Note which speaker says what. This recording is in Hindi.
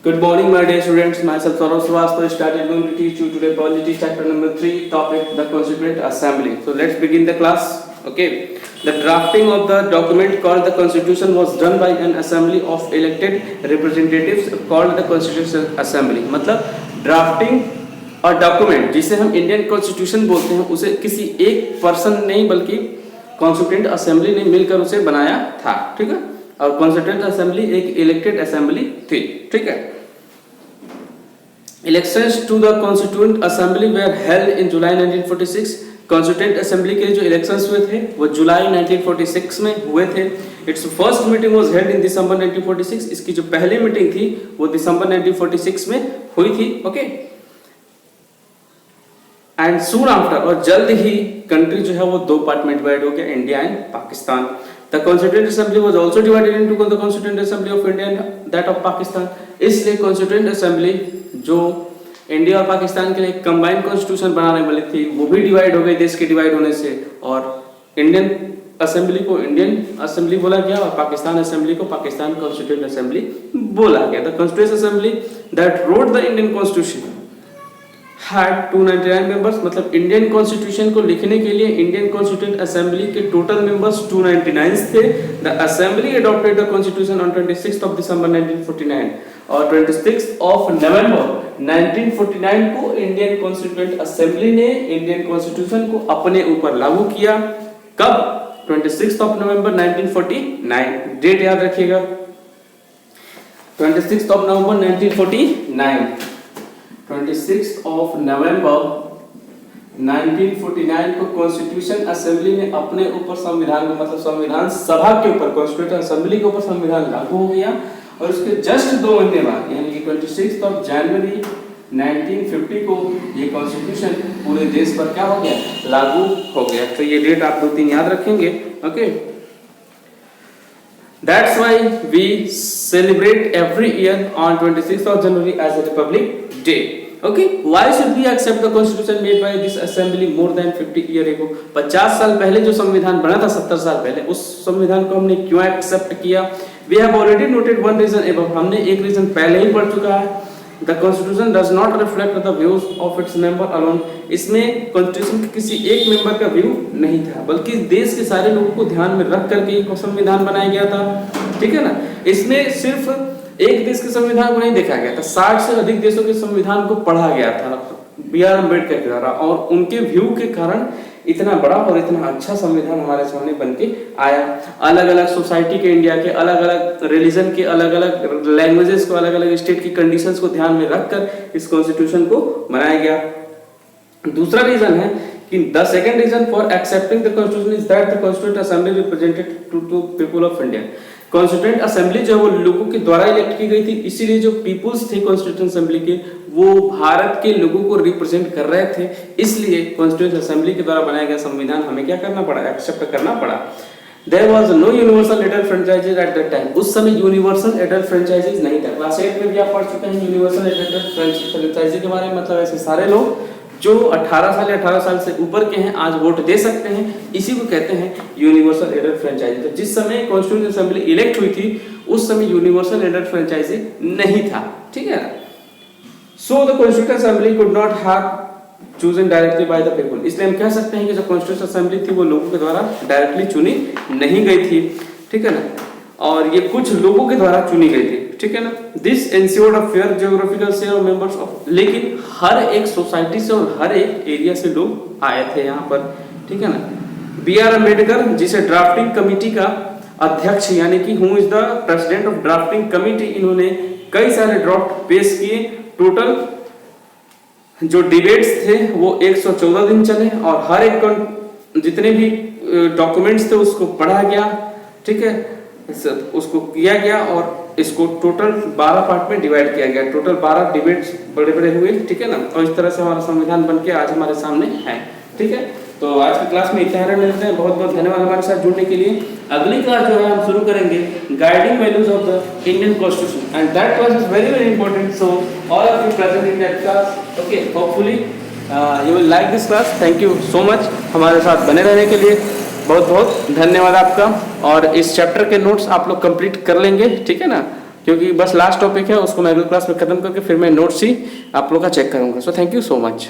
Speaker 1: Good morning, my dear students. Myself Saurav Srivastava started going to teach you today Polity chapter number 3, topic the Constituent Assembly. So let's begin the class. Okay. The drafting of the document called the Constitution was done by an assembly of elected representatives called the Constituent Assembly. मतलब drafting और डॉक्यूमेंट जिसे हम इंडियन कॉन्स्टिट्यूशन बोलते हैं उसे किसी एक पर्सन नहीं बल्कि कॉन्स्टिट्यूएंट असेंबली ने मिलकर उसे बनाया था, ठीक है। और कॉन्स्टिट्यूएंट असेंबली एक इलेक्टेड असेंबली थी, ठीक है। Elections to the constituent assembly were held in July 1946। Constituent assembly के जो इलेक्शंस हुए थे वो जुलाई 1946 में हुए थे। Its first meeting was held in December 1946। इसकी जो पहली मीटिंग थी वो दिसंबर 1946 में हुई थी, ओके। एंड सून आफ्टर, और जल्द ही कंट्री जो है वो दो पार्ट में डिवाइड हो गया, India and Pakistan. The constituent assembly was also divided into the constituent assembly of India and that of Pakistan. इसलिए कॉन्स्टिट्यूएंट असेंबली जो इंडिया और पाकिस्तान के लिए कंबाइंड कॉन्स्टिट्यूशन बनाने वाली थी वो भी डिवाइड हो गई देश के डिवाइड होने से, और इंडियन असेंबली को इंडियन असेंबली बोला गया और पाकिस्तान असेंबली को पाकिस्तान कॉन्स्टिट्यूएंट असेंबली बोला गया। The constituent assembly that wrote the Indian constitution had 299 members। मतलब इंडियन कॉन्स्टिट्यूशन को लिखने के लिए इंडियन कॉन्स्टिट्यूएंट असेंबली के टोटल मेंबर्स 299 थे। The assembly adopted the constitution on 26 of December 1949 और 26 ऑफ नवंबर 1949 को इंडियन कॉन्स्टिट्यूएंट असेंबली ने इंडियन कॉन्स्टिट्यूशन को अपने ऊपर लागू किया। कब? 26 ऑफ नवंबर 1949। डेट याद रखिएगा, 26 ऑफ नवंबर 1949। 26 ऑफ नवंबर 1949 को कॉन्स्टिट्यूशन असेंबली ने अपने ऊपर संविधान को, मतलब संविधान सभा के ऊपर कॉन्स्टिट्यूशन असेंबली के ऊपर संविधान लागू हो गया। और उसके जस्ट 2 महीने बाद यानी कि 26 ऑफ जनवरी 1950 को ये कॉन्स्टिट्यूशन पूरे देश पर क्या हो गया, लागू हो गया। तो ये डेट आप 2-3 याद रखेंगे, okay. That's why we celebrate every year on 26th of January as a Republic Day. Okay, why should we accept the constitution made by this assembly more than 50 years ago? 50 साल पहले जो संविधान बना था, 70 साल पहले, उस संविधान को हमने क्यों एक्सेप्ट किया? We have already noted one reason above। हमने एक रीजन पहले ही पढ़ चुका है। The Constitution does not reflect the views of its member alone। इसमें कॉन्स्टिट्यूशन के किसी एक मेंबर का व्यू नहीं था, बल्कि देश के सारे लोगों को ध्यान में रख करके एक संविधान बनाया गया था, ठीक है ना। इसमें सिर्फ एक देश के संविधान को नहीं देखा गया था, 60 से अधिक देशों के संविधान को पढ़ा गया था B.R. अम्बेडकर के द्वारा, और उनके व्यू के कारण इतना बड़ा और इतना अच्छा संविधान हमारे सामने बनके आया। अलग अलग सोसाइटी के, इंडिया के अलग अलग रिलीजन के, अलग अलग लैंग्वेजेस को, अलग अलग स्टेट की कंडीशंस को ध्यान में रखकर इस कॉन्स्टिट्यूशन को बनाया गया। दूसरा रीजन है कि the second reason for accepting the constitution is that the constituent assembly represented to people of India. Constituent assembly जो वो लोगों के द्वारा इलेक्ट की गई थी, इसीलिए जो पीपुल्स थे कॉन्स्टिट्यूएंट असेंबली के, वो भारत के लोगों को रिप्रेजेंट कर रहे थे। इसलिए कॉन्स्टिट्यूएंट असेंबली के द्वारा बनाया गया संविधान हमें क्या करना पड़ा, एक्सेप्ट करना पड़ा। There was no universal adult franchise at that time। उस समय यूनिवर्सल एडल्ट फ्रेंचाइजीज नहीं था। क्लास 8 में भी आप पढ़ चुके हैं यूनिवर्सल एडल्ट फ्रेंचाइजी के बारे में। मतलब ऐसे सारे लोग जो 18 साल या 18 साल से ऊपर के हैं आज वोट दे सकते हैं, इसी को कहते हैं यूनिवर्सल एडल्ट फ्रेंचाइजी। तो जिस समय कॉन्स्टिट्यूएंट असेंबली इलेक्ट हुई थी उस समय यूनिवर्सल एडल्ट फ्रेंचाइजी नहीं था, ठीक है। So the constituent assembly could not have chosen directly by the people. इसलिए हम कह सकते हैं कि जो कॉन्स्टिट्यूएंट असेंबली थी वो लोगों के द्वारा डायरेक्टली चुनी नहीं गई थी, ठीक है ना, और ये कुछ लोगों के द्वारा चुनी गई थी, ठीक है ना। This ensured a fair geographical share of members of, लेकिन हर एक सोसाइटी से और हर एक एरिया से लोग आए थे यहाँ पर, ठीक है ना। B.R. अम्बेडकर जिसे ड्राफ्टिंग कमेटी का अध्यक्ष यानी कि who is the president of drafting committee, इन्होंने कई सारे ड्राफ्ट पेश किए। टोटल जो डिबेट्स थे वो 114 दिन चले और हर एक जितने भी डॉक्यूमेंट्स थे उसको पढ़ा गया, ठीक है, उसको किया गया और इसको टोटल 12 पार्ट में डिवाइड किया गया। टोटल 12 डिबेट्स बड़े बड़े हुए, ठीक है ना, और इस तरह से हमारा संविधान बनके आज हमारे सामने है, ठीक है। तो आज की क्लास में इतना ही मिलते हैं। बहुत बहुत धन्यवाद हमारे साथ जुड़ने के लिए। अगली क्लास जो है हम शुरू करेंगे guiding values of the Indian constitution and that class is very very important. So all of you present in that class, okay, hopefully you will like this class. Thank you so much हमारे साथ बने रहने के लिए, बहुत बहुत धन्यवाद आपका। और इस चैप्टर के नोट्स आप लोग कंप्लीट कर लेंगे, ठीक है ना। क्योंकि बस लास्ट टॉपिक है, उसको मैं अगली क्लास में खत्म करके फिर मैं नोट्स ही आप लोग का चेक करूंगा। So thank you so much.